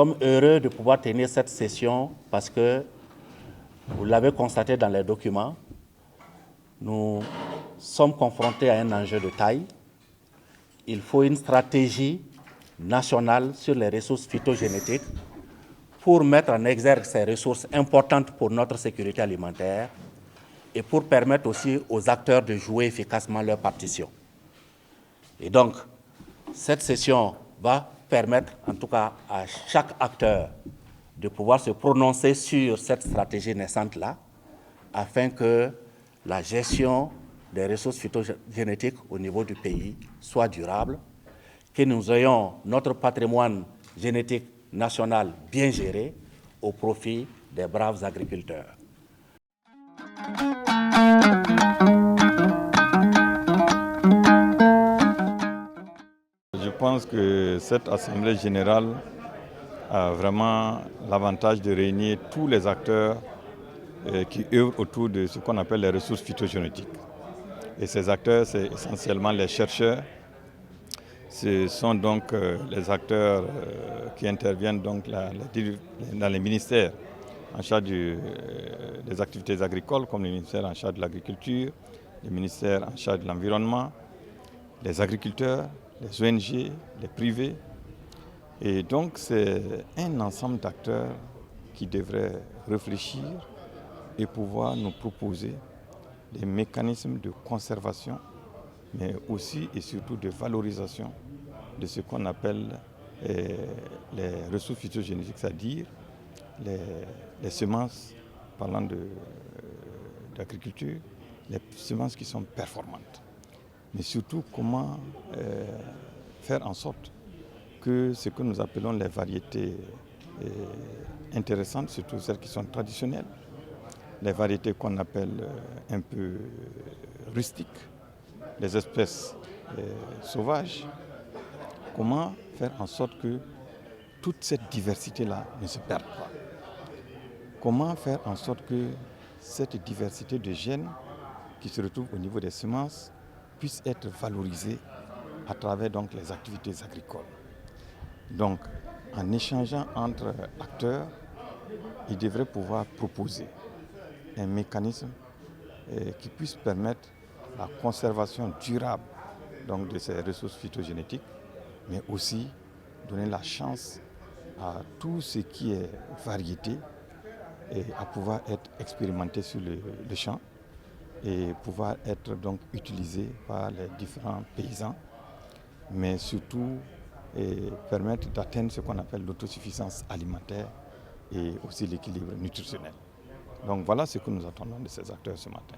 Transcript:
sommes heureux de pouvoir tenir cette session parce que, vous l'avez constaté dans les documents, nous sommes confrontés à un enjeu de taille. Il faut une stratégie nationale sur les ressources phytogénétiques pour mettre en exergue ces ressources importantes pour notre sécurité alimentaire et pour permettre aussi aux acteurs de jouer efficacement leur partition. Et donc, cette session va permettre, en tout cas, à chaque acteur de pouvoir se prononcer sur cette stratégie naissante-là, afin que la gestion des ressources phytogénétiques au niveau du pays soit durable, que nous ayons notre patrimoine génétique national bien géré au profit des braves agriculteurs. Je pense que cette Assemblée générale a vraiment l'avantage de réunir tous les acteurs qui œuvrent autour de ce qu'on appelle les ressources phytogénétiques. Et ces acteurs, c'est essentiellement les chercheurs. Ce sont donc les acteurs qui interviennent donc dans les ministères en charge des activités agricoles, comme le ministère en charge de l'agriculture, le ministère en charge de l'environnement, les agriculteurs, les ONG, les privés. Et donc c'est un ensemble d'acteurs qui devraient réfléchir et pouvoir nous proposer des mécanismes de conservation, mais aussi et surtout de valorisation de ce qu'on appelle les ressources phytogénétiques, c'est-à-dire les semences, parlant d'agriculture, les semences qui sont performantes. Mais surtout comment faire en sorte que ce que nous appelons les variétés intéressantes, surtout celles qui sont traditionnelles, les variétés qu'on appelle un peu rustiques, les espèces sauvages, comment faire en sorte que toute cette diversité-là ne se perde pas. Comment faire en sorte que cette diversité de gènes qui se retrouvent au niveau des semences puisse être valorisée à travers donc les activités agricoles. Donc, en échangeant entre acteurs, ils devraient pouvoir proposer un mécanisme qui puisse permettre la conservation durable donc, de ces ressources phytogénétiques, mais aussi donner la chance à tout ce qui est variété et à pouvoir être expérimenté sur le champ et pouvoir être donc utilisé par les différents paysans, mais surtout permettre d'atteindre ce qu'on appelle l'autosuffisance alimentaire et aussi l'équilibre nutritionnel. Donc voilà ce que nous attendons de ces acteurs ce matin.